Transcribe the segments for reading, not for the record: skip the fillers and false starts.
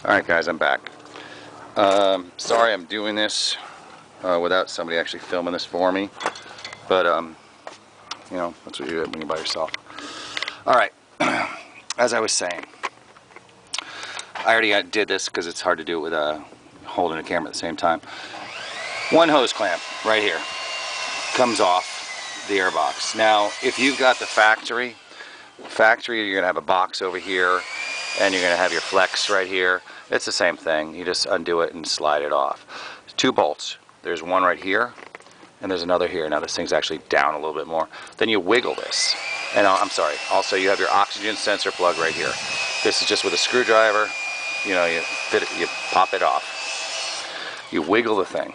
Alright guys, I'm back. Sorry I'm doing this without somebody actually filming this for me, but you know, that's what you do when you're by yourself. Alright, as I was saying, I already did this because it's hard to do it with holding a camera at the same time. One hose clamp right here comes off the air box. Now if you've got the factory you're gonna have a box over here and you're gonna have your flex right here. It's the same thing. You just undo it and slide it off. Two bolts. There's one right here and there's another here. Now this thing's actually down a little bit more. Then you wiggle this. And I'm sorry, also you have your oxygen sensor plug right here. This is just with a screwdriver. You know, you fit it, you pop it off. You wiggle the thing.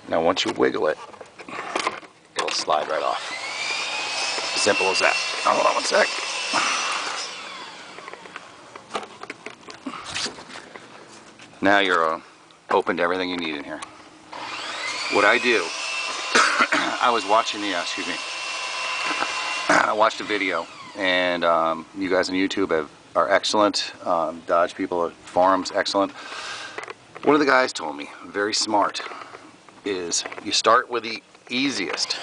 Now once you wiggle it, it'll slide right off. Simple as that. Hold on one sec. Now you're open to everything you need in here. What I do, I was watching the, I watched a video, and you guys on YouTube are excellent. Dodge people at forums, excellent. One of the guys told me, very smart, is you start with the easiest.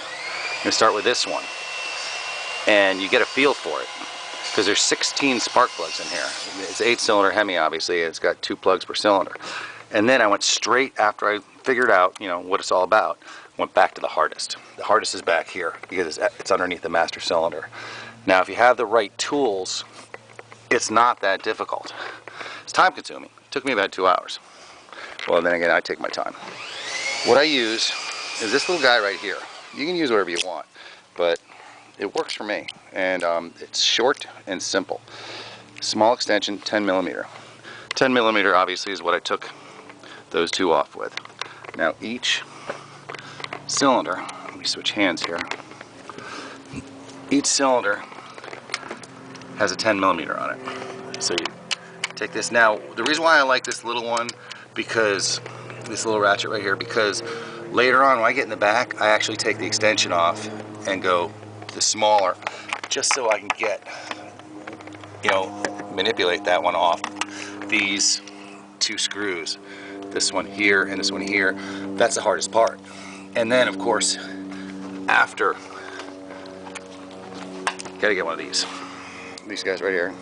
You start with this one, and you get a feel for it. Because there's 16 spark plugs in here. It's 8-cylinder Hemi, obviously. It's got 2 plugs per cylinder. And then I went straight after I figured out, you know, what it's all about. Went back to the hardest. The hardest is back here because it's underneath the master cylinder. Now, if you have the right tools, it's not that difficult. It's time-consuming. It took me about 2 hours. Well, then again, I take my time. What I use is this little guy right here. You can use whatever you want, but it works for me, and it's short and simple. Small extension, 10 millimeter. 10 millimeter obviously is what I took those two off with. Now each cylinder, let me switch hands here. Each cylinder has a 10 millimeter on it. So you take this. Now the reason why I like this little one, because this little ratchet right here, because later on when I get in the back, I actually take the extension off and go the smaller, just so I can get, you know, manipulate that one off these 2 screws, this one here and this one here. That's the hardest part. And then of course after, gotta get one of these guys right here,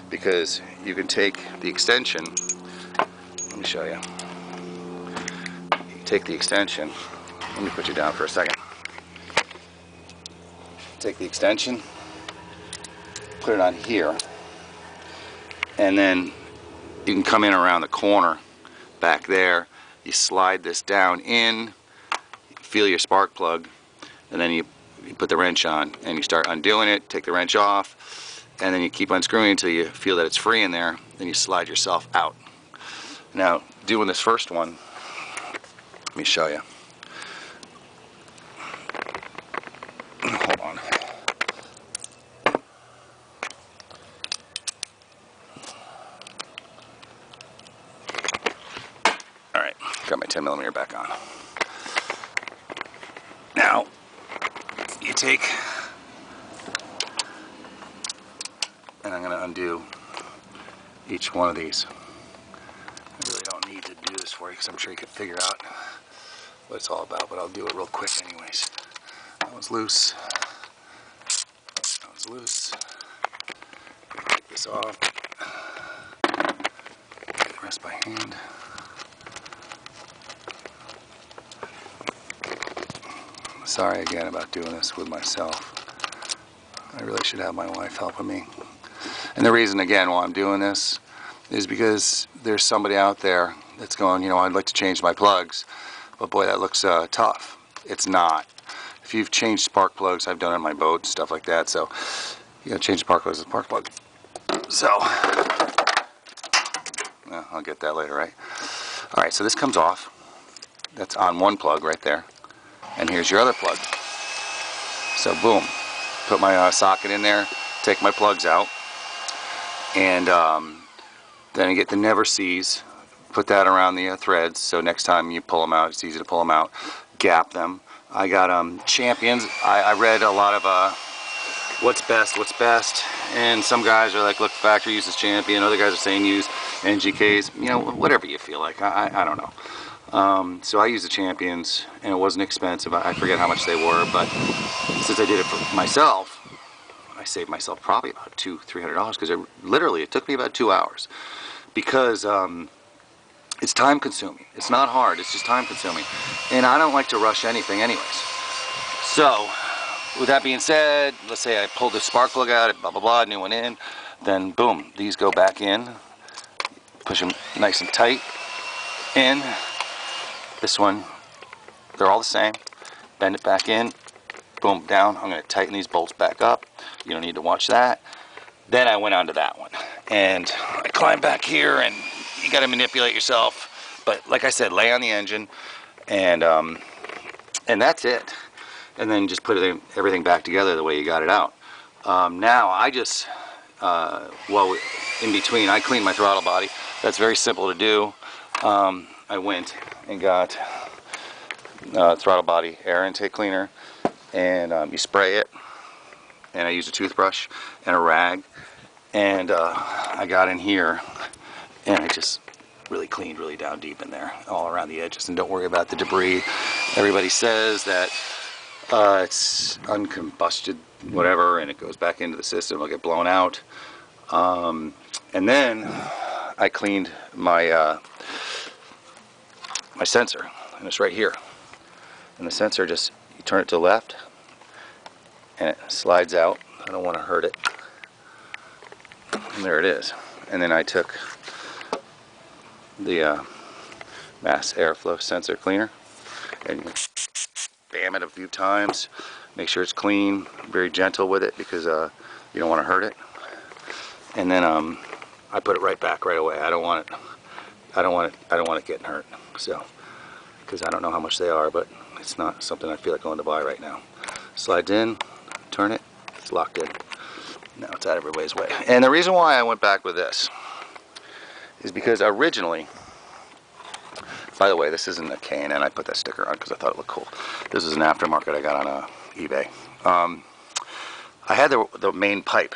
because you can take the extension. Let me show you. You take the extension, let me put you down for a second. Take the extension, put it on here, and then you can come in around the corner back there. You slide this down in, feel your spark plug, and then you put the wrench on and you start undoing it, take the wrench off, and then you keep unscrewing until you feel that it's free in there. Then you slide yourself out. Now doing this first one, let me show you. Hold on. Alright, got my 10 millimeter back on. Now, you take, and I'm going to undo each one of these. I really don't need to do this for you because I'm sure you can figure out what it's all about, but I'll do it real quick anyways. That one's loose. That one's loose. Take this off. Press by hand. Sorry again about doing this with myself. I really should have my wife helping me. And the reason again why I'm doing this is because there's somebody out there that's going, you know, I'd like to change my plugs, but boy, that looks tough. It's not. If you've changed spark plugs, I've done it in my boat and stuff like that, so you gotta change the spark plugs with a spark plug. So, well, I'll get that later, right? Alright, so this comes off. That's on one plug right there. And here's your other plug. So boom, put my socket in there, take my plugs out, and then I get the never sees, put that around the threads, so next time you pull them out, it's easy to pull them out, gap them. I got champions. I read a lot of what's best, and some guys are like, look, factory uses champion, other guys are saying use NGKs, you know, whatever you feel like. I don't know. So I used the Champions, and it wasn't expensive. I forget how much they were, but since I did it for myself, I saved myself probably about $200-300 because it took me about 2 hours because it's time consuming. It's not hard. It's just time consuming, and I don't like to rush anything, anyways. So, with that being said, let's say I pulled the spark plug out, blah blah blah, new one in, then boom, these go back in. Push them nice and tight in. This one, they're all the same. Bend it back in, boom, down. I'm going to tighten these bolts back up. You don't need to watch that. Then I went on to that one, and I climbed back here, and you got to manipulate yourself. But like I said, lay on the engine, and that's it. And then just put everything back together the way you got it out. Now I just, well, in between, I cleaned my throttle body. That's very simple to do. I went and got throttle body air intake cleaner, and you spray it, and I used a toothbrush and a rag, and I got in here, and I just really cleaned really down deep in there, all around the edges, and don't worry about the debris. Everybody says that it's uncombusted, whatever, and it goes back into the system, it'll get blown out. And then I cleaned my my sensor, and it's right here. And the sensor, just you turn it to the left, and it slides out. I don't want to hurt it. And there it is. And then I took the mass airflow sensor cleaner, and you bam it a few times. Make sure it's clean. Very gentle with it because you don't want to hurt it. And then I put it right back right away. I don't want it getting hurt. So, because I don't know how much they are, but it's not something I feel like going to buy right now. Slides in, turn it, it's locked in. Now it's out of everybody's way. And the reason why I went back with this is because originally, by the way, this isn't a K&N. I put that sticker on because I thought it looked cool. This is an aftermarket I got on eBay. I had the main pipe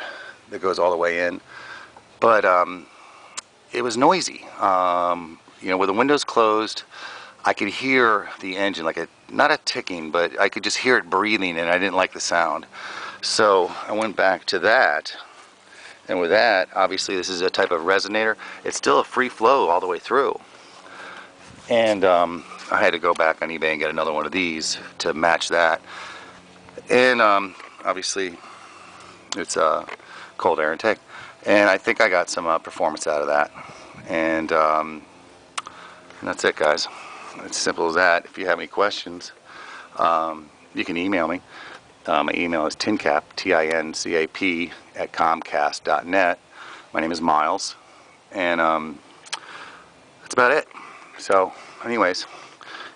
that goes all the way in, but it was noisy. You know, with the windows closed, I could hear the engine, like not a ticking, but I could just hear it breathing, and I didn't like the sound. So I went back to that, and with that, obviously this is a type of resonator. It's still a free flow all the way through. And I had to go back on eBay and get another one of these to match that. And obviously it's cold air intake, and I think I got some performance out of that. And that's it, guys. It's simple as that. If you have any questions, you can email me. My email is tincap, TINCAP, @comcast.net. My name is Miles, and that's about it. So, anyways,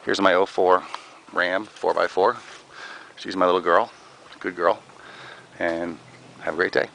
here's my 04 Ram 4x4. She's my little girl, good girl, and have a great day.